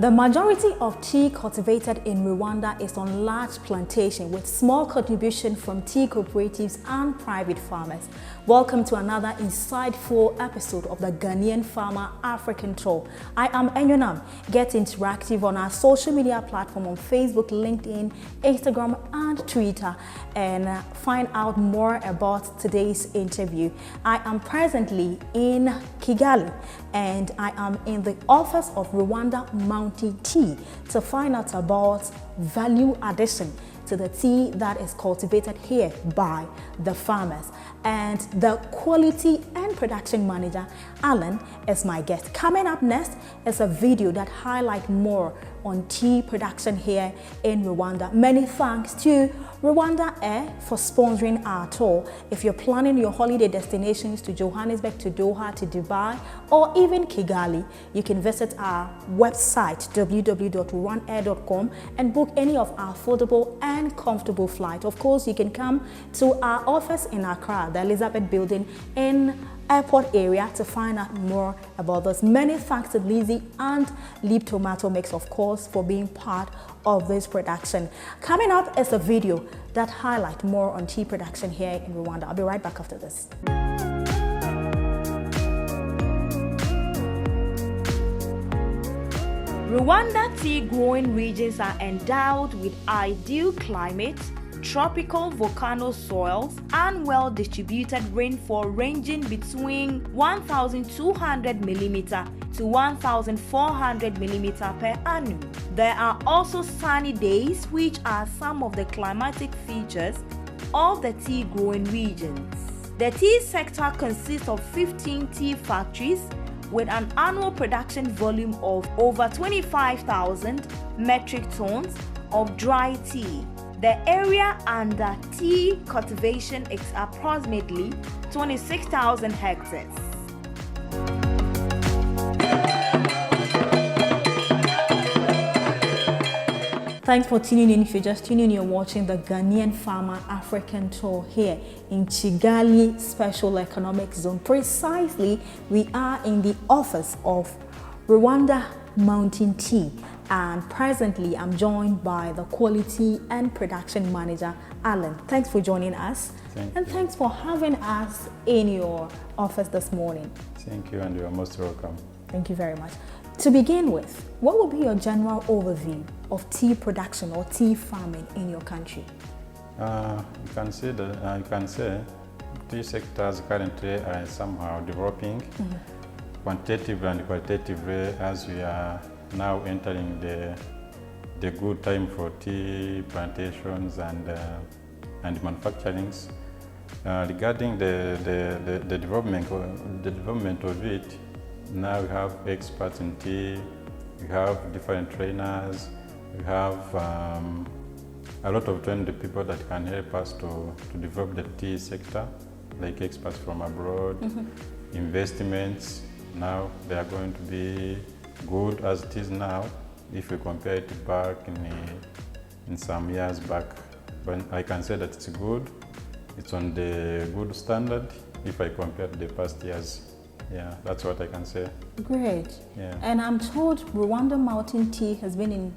The majority of tea cultivated in Rwanda is on large plantations with small contribution from tea cooperatives and private farmers. Welcome to another insightful episode of the Ghanaian Farmer African Tour. I am Enyonam. Get interactive on our social media platform on Facebook, LinkedIn, Instagram and Twitter and find out more about today's interview. I am presently in Kigali and I am in the office of Rwanda Mountain Tea to find out about value addition to the tea that is cultivated here by the farmers. And the quality and production manager, Alan, is my guest. Coming up next is a video that highlights more on tea production here in Rwanda. Many thanks to Rwanda Air for sponsoring our tour. If you're planning your holiday destinations to Johannesburg, to Doha, to Dubai, or even Kigali, you can visit our website www.runair.com and book any of our affordable and comfortable flights. Of course, you can come to our office in Accra, the Elizabeth Building in airport area, to find out more about this. Many thanks to Lizzie and Leap Tomato Mix, of course, for being part of this production. Coming up is a video that highlights more on tea production here in Rwanda. I'll be right back after this. Rwanda tea growing regions are endowed with ideal climate, tropical volcano soils and well-distributed rainfall ranging between 1,200 mm to 1,400 mm per annum. There are also sunny days, which are some of the climatic features of the tea growing regions. The tea sector consists of 15 tea factories with an annual production volume of over 25,000 metric tons of dry tea. The area under tea cultivation is approximately 26,000 hectares. Thanks for tuning in. If you're just tuning in, you're watching the Ghanaian Farmer African Tour here in Kigali Special Economic Zone. Precisely, we are in the office of Rwanda Mountain Tea. And presently, I'm joined by the quality and production manager, Alan. Thanks for joining us. Thanks for having us in your office this morning. Thank you, and you're most welcome. Thank you very much. To begin with, what would be your general overview of tea production or tea farming in your country? You can say tea sectors currently are somehow developing quantitatively and qualitatively as we are now entering the good time for tea plantations and manufacturings. Regarding the development of it, now we have experts in tea, we have different trainers, we have a lot of trained people that can help us to develop the tea sector, like experts from abroad, investments. Now they are going to be good as it is now if we compare it back in some years back. But I can say that it's good. It's on the good standard if I compare to the past years. Yeah, that's what I can say. Great. Yeah. And I'm told Rwanda Mountain Tea has been in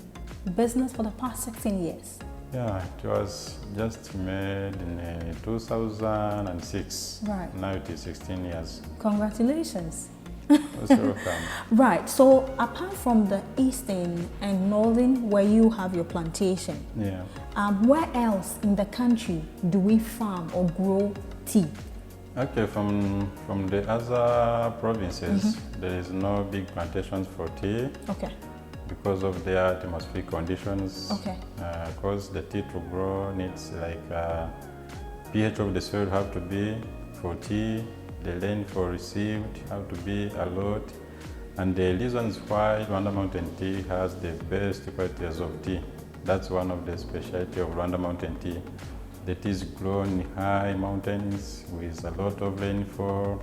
business for the past 16 years. Yeah, it was just made in 2006. Right. Now it is 16 years. Congratulations. Welcome. Right, so apart from the eastern and northern where you have your plantation, where else in the country do we farm or grow tea? Okay, from the other provinces, there is no big plantations for tea. Okay. Because of their atmospheric conditions. Okay. Because the tea to grow needs like pH of the soil have to be for tea. The rainfall received have to be a lot, and the reasons why Rwanda Mountain Tea has the best qualities of tea. That's one of the specialty of Rwanda Mountain Tea. The tea is grown in high mountains with a lot of rainfall,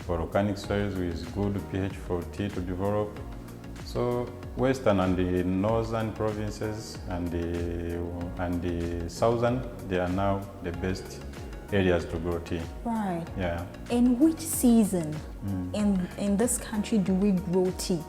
volcanic soils with good pH for tea to develop. So western and the northern provinces and the southern, they are now the best areas to grow tea. Right. Yeah. In which season in this country do we grow tea?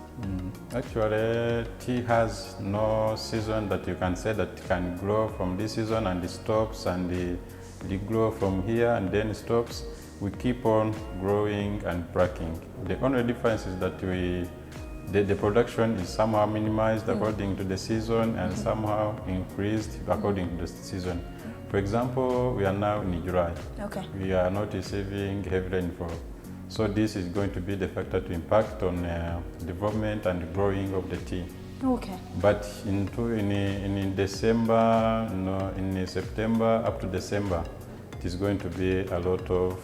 Actually, tea has no season that you can say that it can grow from this season and it stops, and it grow from here and then it stops. We keep on growing and plucking. The only difference is that the production is somehow minimized according to the season and somehow increased according to the season. For example, we are now in July. Okay. We are not receiving heavy rainfall. So this is going to be the factor to impact on development and growing of the tea. Okay. But in December, in September up to December, it is going to be a lot of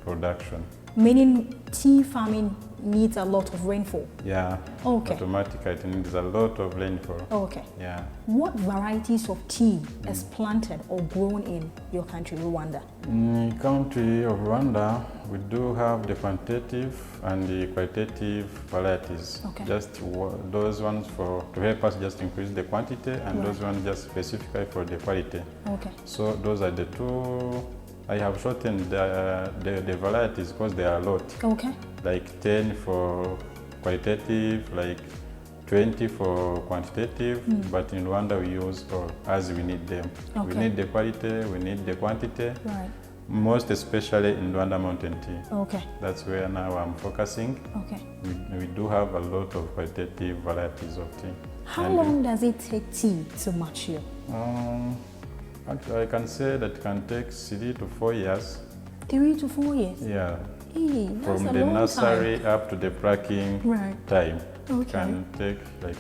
production. Meaning tea farming needs a lot of rainfall? Yeah. Okay. Automatically, it needs a lot of rainfall. Okay. Yeah. What varieties of tea is planted or grown in your country, Rwanda? In the country of Rwanda, we do have the quantitative and the qualitative varieties. Okay. Just those ones to help us just increase the quantity, and those ones just specifically for the quality. Okay. So those are the two. I have shortened the varieties because there are a lot. Okay. Like 10 for qualitative, like 20 for quantitative, but in Rwanda we use all as we need them. Okay. We need the quality, we need the quantity, Right. most especially in Rwanda mountain tea. Okay. That's where now I'm focusing. Okay. We do have a lot of qualitative varieties of tea. How long does it take tea to mature? Actually, I can say that it can take 3 to 4 years. 3 to 4 years? Yeah. Hey, that's From a the long nursery time. up to the plucking time. It Okay. can take like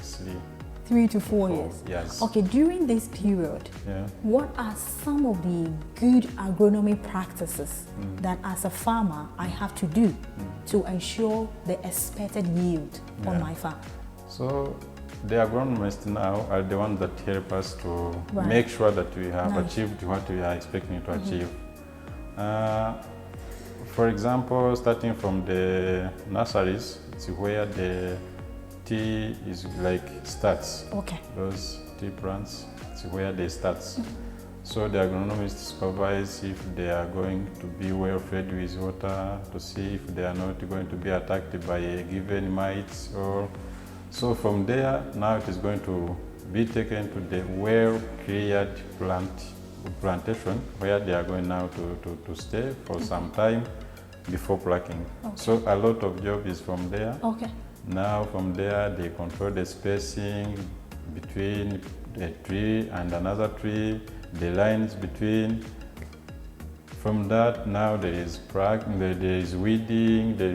3 to 4 4 years. Yes. Okay, during this period, Yeah. what are some of the good agronomy practices that as a farmer I have to do to ensure the expected yield on my farm? So the agronomists now are the ones that help us to Right. make sure that we have Nice. achieved what we are expecting to achieve. For example, starting from the nurseries, it's where the tea is starts. Okay. Those tea plants, it's where they start. So the agronomists supervise if they are going to be well fed with water, to see if they are not going to be attacked by a given mites. Or so from there, now it is going to be taken to the well-cleared plantation where they are going now to stay for some time before plucking. Okay. So a lot of job is from there. Okay. Now from there they control the spacing between a tree and another tree, the lines between. From that now there is weeding, there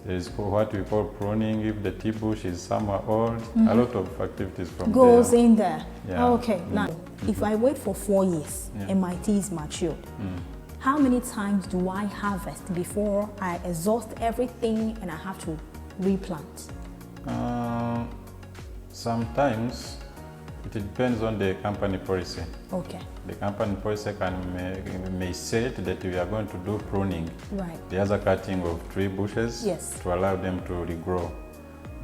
is what we call pruning if the tea bush is somewhere old. A lot of activities from Goes there. in there. Yeah. Okay. Now, if I wait for 4 years and my tea is matured, how many times do I harvest before I exhaust everything and I have to replant? Sometimes it depends on the company policy. Okay. The company policy may say that we are going to do pruning, Right. the other cutting of tree bushes, Yes. to allow them to regrow.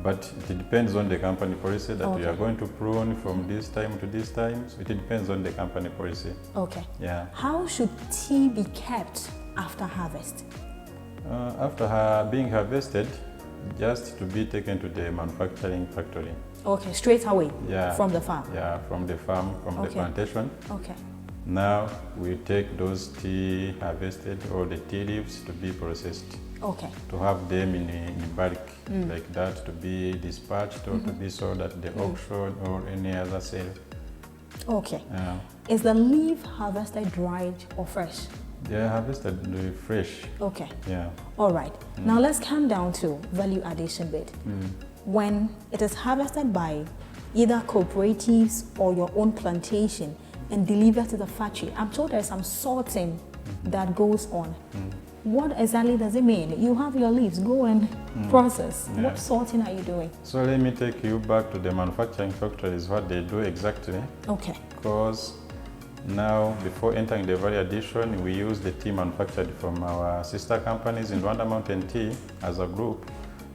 But it depends on the company policy that we Okay. are going to prune from this time to this time. So it depends on the company policy. Okay. Yeah. How should tea be kept after harvest? After being harvested, just to be taken to the manufacturing factory. Okay, straight away Yeah. from the farm? Yeah, from the farm, from the Okay. plantation. Okay. Now we take those tea harvested or the tea leaves to be processed, Okay. to have them in bulk like that, to be dispatched or to be sold at the auction or any other sale. Okay. Is the leaf harvested dried or fresh? They are harvested fresh. Okay. Yeah. All right. Now let's come down to value addition bit. When it is harvested by either cooperatives or your own plantation and delivered to the factory, I'm told there's some sorting that goes on. What exactly does it mean? You have your leaves, go and process. Yeah. What sorting are you doing? So let me take you back to the manufacturing factories, what they do exactly. Okay. Because now, before entering the value addition, we use the tea manufactured from our sister companies in Rwanda Mountain Tea as a group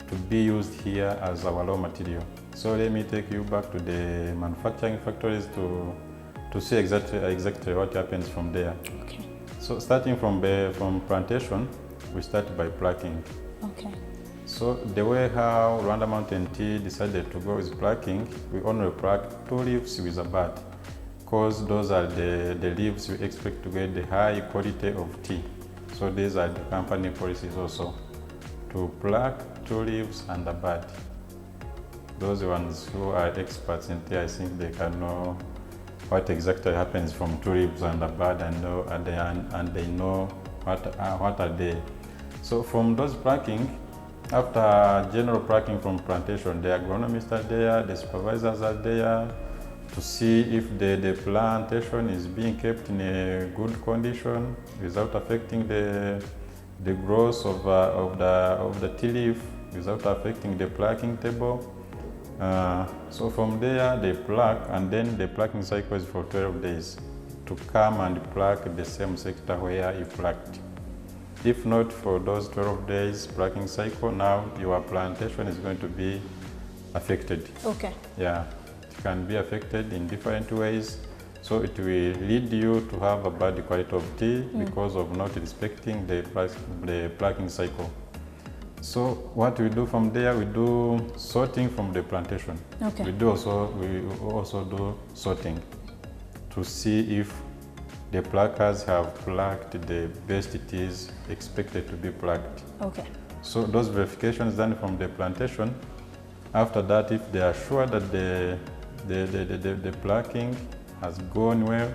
to be used here as our raw material. So let me take you back to the manufacturing factories to see exactly what happens from there. Okay. So starting from plantation, we start by plucking. Okay. So the way how Rwanda Mountain Tea decided to go with plucking, we only pluck 2 leaves with a bud, because those are the leaves we expect to get the high quality of tea. So these are the company policies also, to pluck 2 leaves and a bud. Those ones who are experts in tea, I think they can know what exactly happens from 2 leaves and a bud, and they know what are they. So from those plucking, after general plucking from plantation, the agronomists are there, the supervisors are there to see if the plantation is being kept in a good condition without affecting the growth of the tea leaf, without affecting the plucking table. So from there they pluck, and then the plucking cycle is for 12 days to come and pluck the same sector where you plucked. If not for those 12 days plucking cycle, now your plantation is going to be affected. Okay. Yeah, it can be affected in different ways. So it will lead you to have a bad quality of tea because of not respecting the plucking cycle. So what we do from there, we do sorting from the plantation. Okay. We also do sorting to see if the pluckers have plucked the best teas expected to be plucked. Okay. So those verifications done from the plantation. After that, if they are sure that the plucking has gone well,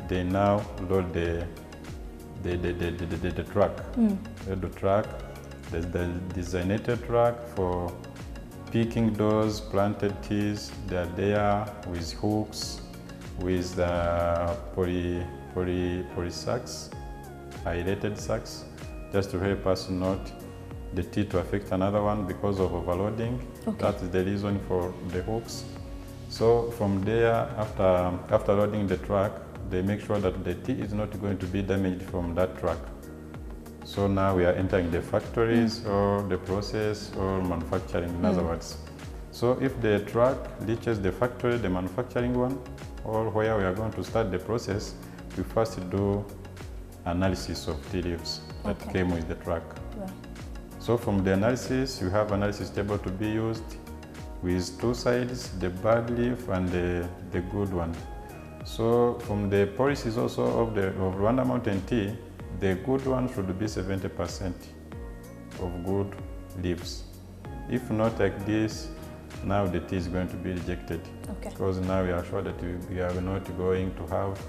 they now load the truck. Load the truck. There's the designated truck for picking those planted teas. They are there with hooks, with poly sacks, aerated sacks, just to help us not the tea to affect another one because of overloading. Okay. That is the reason for the hooks. So from there, after loading the truck, they make sure that the tea is not going to be damaged from that truck. So now we are entering the factories or the process or manufacturing, in other words. So if the truck reaches the factory, the manufacturing one, or where we are going to start the process, we first do analysis of tea leaves that came with the truck. Right. So from the analysis, you have analysis table to be used with 2 sides, the bad leaf and the good one. So from the policies also of Rwanda Mountain Tea, the good one should be 70% of good leaves. If not like this, now the tea is going to be rejected. Okay. Because now we are sure that we are not going to have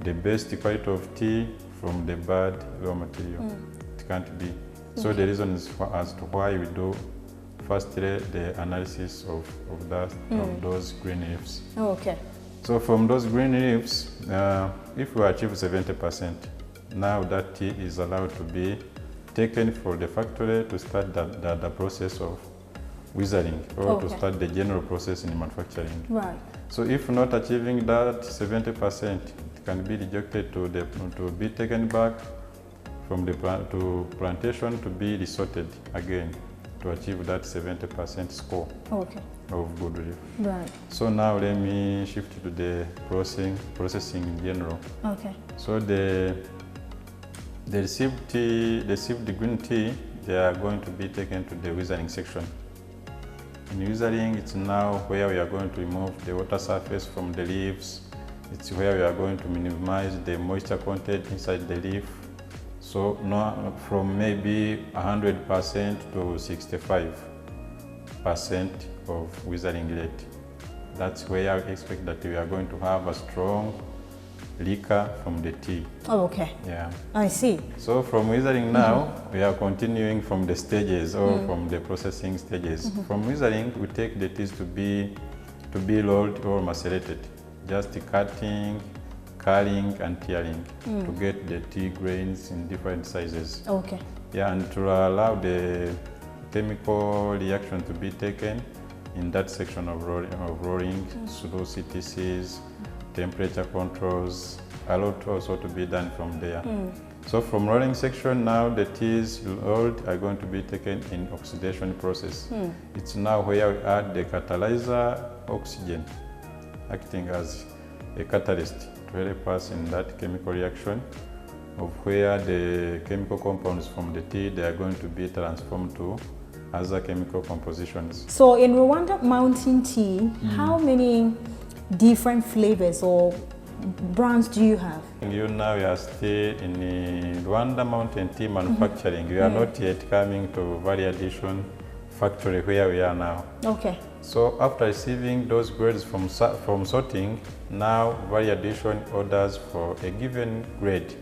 the best quality of tea from the bad raw material. It can't be. So the reason is as to why we do firstly the analysis of those green leaves. Oh, okay. So from those green leaves, if we achieve 70%, now that tea is allowed to be taken for the factory to start the process of withering, or to start the general process in manufacturing. Right. So if not achieving that 70%, it can be rejected to be taken back from the plantation to be resorted again to achieve that 70% score of good leaf. Right. So now let me shift to the processing in general. Okay. So the received green tea, they are going to be taken to the withering section. In withering, it's now where we are going to remove the water surface from the leaves. It's where we are going to minimize the moisture content inside the leaf. So now from maybe 100% to 65% of withering rate. That's where I expect that we are going to have a strong liquor from the tea. Oh, okay. Yeah. I see. So from withering now, we are continuing from the stages or from the processing stages. From withering, we take the teas to be rolled or macerated, just cutting, culling and tearing to get the tea grains in different sizes. Okay. Yeah, and to allow the chemical reaction to be taken in that section of rolling through CTCs, temperature controls, a lot also to be done from there. So from rolling section now, the teas rolled are going to be taken in oxidation process. It's now where we add the catalyzer oxygen, acting as a catalyst to help us in that chemical reaction of where the chemical compounds from the tea they are going to be transformed to other chemical compositions. So in Rwanda Mountain Tea, how many different flavors or brands do you have? You now are still in the Rwanda Mountain Tea manufacturing. We are not yet coming to value addition factory where we are now. Okay. So after receiving those grades from sorting, now value addition orders for a given grade,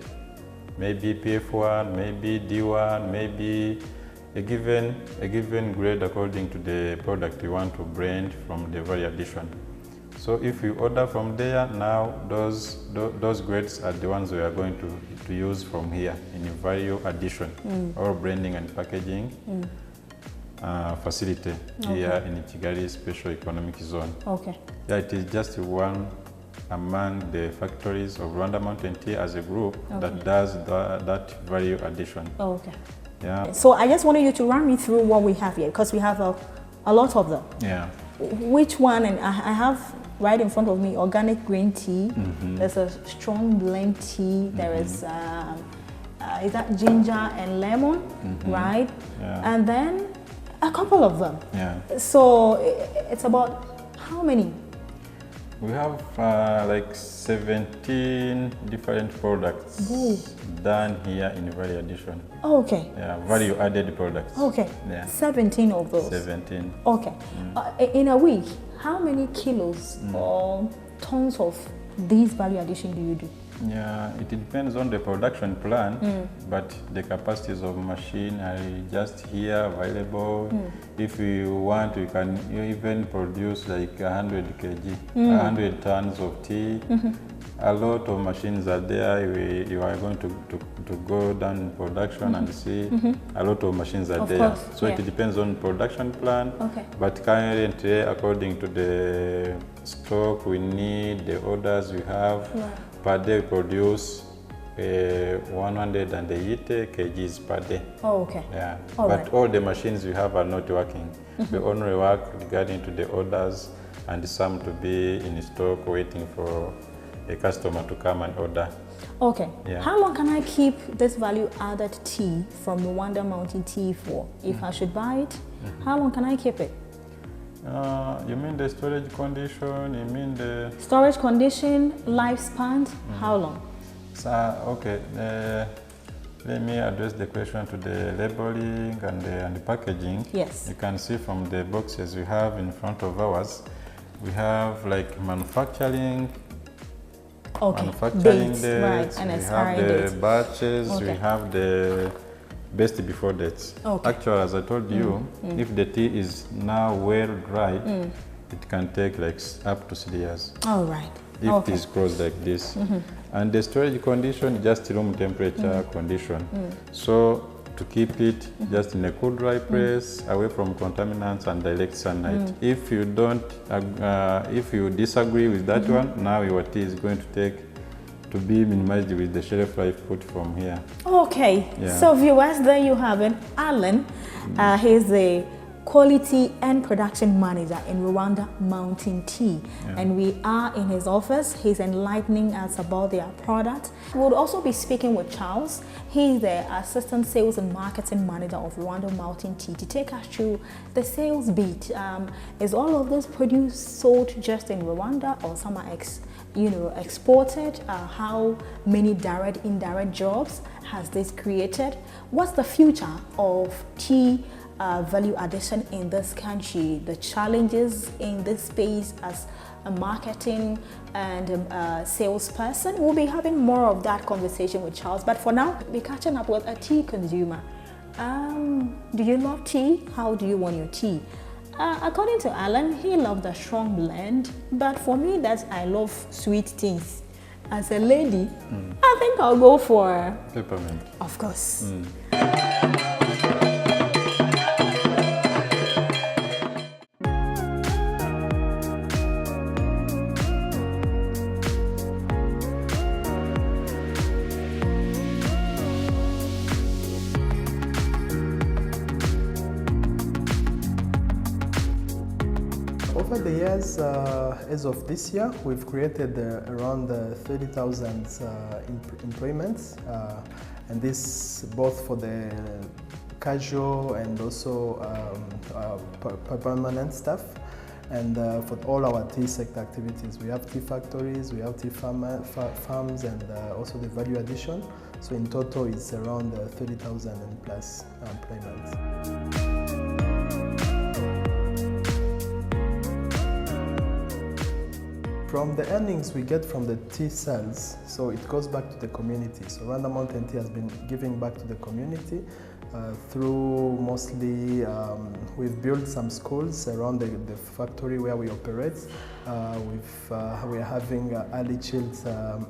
maybe PF1, maybe D1, maybe a given grade according to the product you want to blend from the value addition. So if you order from there, now those grades are the ones we are going to use from here in value addition or blending and packaging facility here in Kigali Special Economic Zone. Okay. Yeah, it is just one among the factories of Rwanda Mountain Tea as a group that does that value addition. Okay. Yeah. So I just wanted you to run me through what we have here, because we have a lot of them. Yeah. Which one? And I have right in front of me organic green tea. There's a strong blend tea. There is that ginger and lemon, right? Yeah. And then a couple of them. Yeah. So it's about how many? We have like 17 different products done here in value addition. Oh, okay. Yeah, value added products. Okay. Yeah. 17 of those. 17. Okay. In a week, how many kilos or tons of these value addition do you do? Yeah, it depends on the production plan, but the capacities of machine are just here available. If you want, you can even produce like 100 kg, 100 tons of tea. A lot of machines are there. You are going to go down in production and see a lot of machines are there. Course, so it depends on production plan. Okay. But currently, according to the stock we need, the orders we have, per day we produce 180 kgs per day. Oh, okay. Yeah. All but right. all the machines we have are not working. We only work regarding to the orders and some to be in stock waiting for a customer to come and order. Okay. Yeah. How long can I keep this value-added tea from Rwanda Mountain Tea for? If I should buy it, how long can I keep it? You mean the storage condition? You mean the Storage condition, lifespan, how long? So, okay. Let me address the question to the labeling and the packaging. Yes. You can see from the boxes we have in front of ours, we have like manufacturing. Okay. Manufacturing Dates, dates, right, and we expiry have the dates. batches, Okay. we have the best before dates. Okay. Actually, as I told you, if the tea is now well dried, it can take like up to 3 years. All right. If Okay. it is closed like this. And the storage condition, just room temperature condition. So to keep it just in a cool dry place, away from contaminants and direct sunlight. If you don't, if you disagree with that one, now your tea is going to be minimized with the shelf life put from here. Okay. Yeah. So viewers, there you have it. Alan, he's the Quality and Production Manager in Rwanda Mountain Tea. And we are in his office. He's enlightening us about their product. We'll also be speaking with Charles. He's the Assistant Sales and Marketing Manager of Rwanda Mountain Tea to take us through the sales beat. Is all of this produce sold just in Rwanda, or some are exported? How many direct, indirect jobs has this created? What's the future of tea value addition in this country, the challenges in this space as a marketing and salesperson? We'll be having more of that conversation with Charles, but for now, we're catching up with a tea consumer. Do you love tea? How do you want your tea? According to Alan, he loved a strong blend, but for me, I love sweet teas. As a lady, I think I'll go for Peppermint. Of course. Over the years, as of this year, we've created around 30,000 employments, and this both for the casual and also permanent staff. And for all our tea sector activities, we have tea factories, we have tea farms, and also the value addition. So in total, it's around 30,000 and plus employments. From the earnings we get from the tea sales, so it goes back to the community. So Rwanda Mountain Tea has been giving back to the community through mostly, we've built some schools around the factory where we operate. We are having early chilled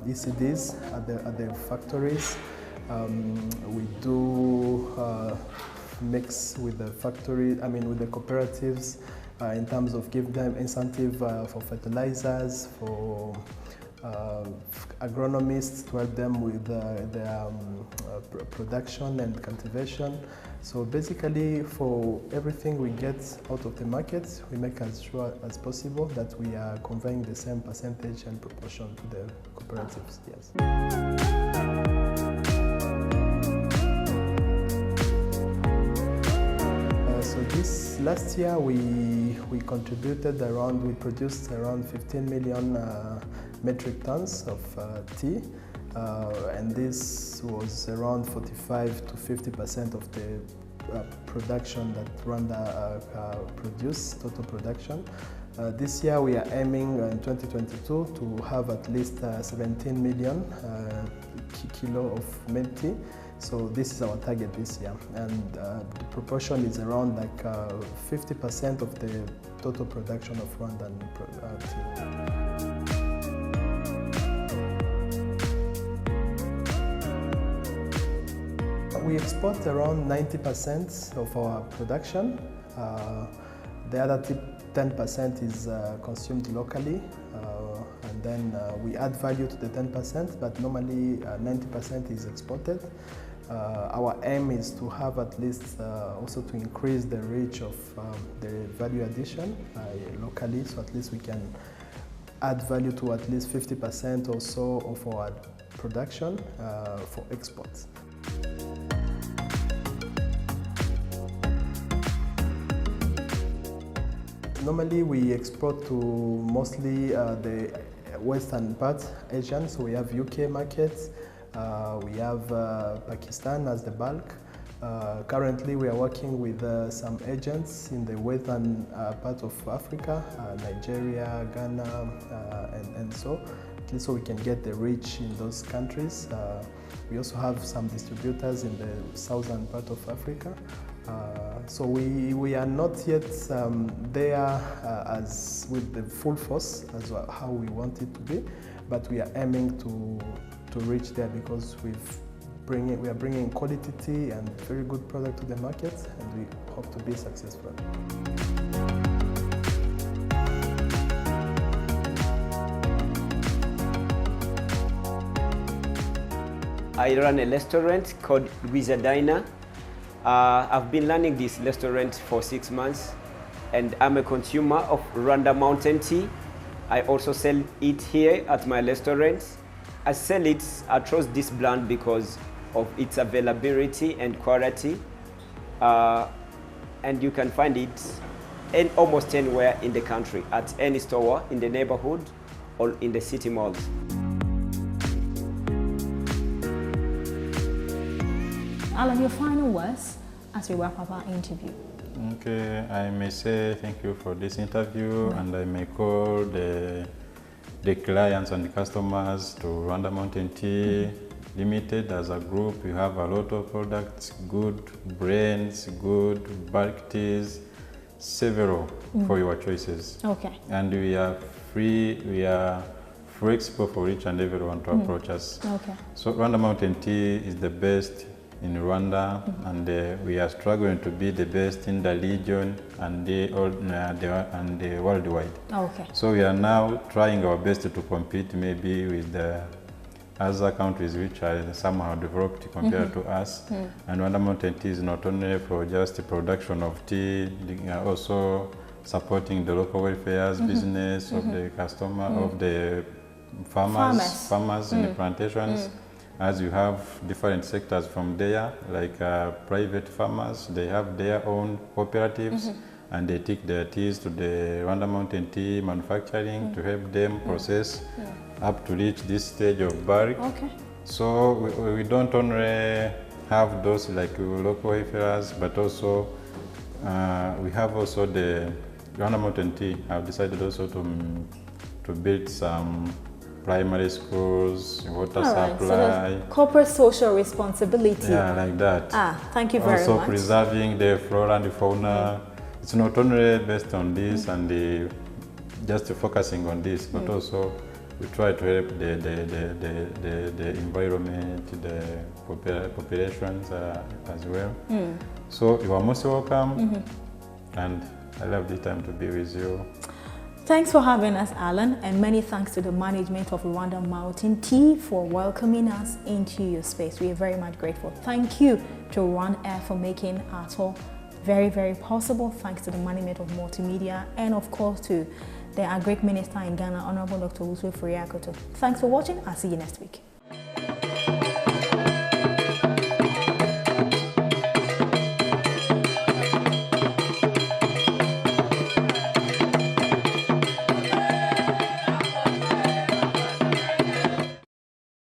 ECDs at the factories. We do mix with the factory, with the cooperatives in terms of give them incentive for fertilizers, for agronomists to help them with their production and cultivation. So basically, for everything we get out of the market, we make as sure as possible that we are conveying the same percentage and proportion to the cooperatives. Yes. So this last year we produced around 15 million metric tons of tea, and this was around 45 to 50% of the production that Rwanda produced, total production. This year we are aiming in 2022 to have at least 17 million kilo of mint tea. So this is our target this year, and the proportion is around like 50% of the total production of Rwandan tea. We export around 90% of our production. The other 10% is consumed locally, and then we add value to the 10%, but normally 90% is exported. Our aim is to have at least also to increase the reach of the value addition locally, so at least we can add value to at least 50% or so of our production for exports. Normally we export to mostly the western part, Asian, so we have UK markets, we have Pakistan as the bulk. Currently we are working with some agents in the western part of Africa, Nigeria, Ghana, and so we can get the reach in those countries. We also have some distributors in the southern part of Africa. So we are not yet there as with the full force as how we want it to be, but we are aiming to reach there because we are bringing quality tea and very good product to the market, and we hope to be successful. I run a restaurant called Rwanda. I've been running this restaurant for 6 months, and I'm a consumer of Rwanda Mountain Tea. I also sell it here at my restaurant. I sell it, I trust this brand because of its availability and quality. And you can find it almost anywhere in the country, at any store in the neighborhood or in the city malls. Alan, your final words as we wrap up our interview. Okay, I may say thank you for this interview, and I may call the clients and the customers to Rwanda Mountain Tea Limited as a group. We have a lot of products, good brands, good bulk teas, several for your choices. Okay. And we are flexible for each and everyone to approach us. Okay. So Rwanda Mountain Tea is the best in Rwanda, and we are struggling to be the best in the region and worldwide. Okay. So we are now trying our best to compete maybe with the other countries which are somehow developed compared to us. And Rwanda Mountain Tea is not only for just the production of tea, also supporting the local welfare's business of the customer, of the farmers in the plantations. As you have different sectors from there, like private farmers, they have their own cooperatives, and they take their teas to the Rwanda Mountain Tea manufacturing to help them process up to reach this stage of bulk. Okay. So we don't only have those like local welfares, but also we have also the Rwanda Mountain Tea. I've decided also to build some primary schools, water supply. So that's corporate social responsibility. Yeah, like that. Thank you very much. Also preserving the flora and the fauna. It's not only based on this and just focusing on this, but also we try to help the environment, the populations as well. So you are most welcome, and I love the time to be with you. Thanks for having us, Alan, and many thanks to the management of Rwanda Mountain Tea for welcoming us into your space. We are very much grateful. Thank you to Rwanda Air for making our tour very, very possible. Thanks to the management of Multimedia, and of course to the Agric Minister in Ghana, Honorable Dr. Uswe Furiakoto. Thanks for watching. I'll see you next week.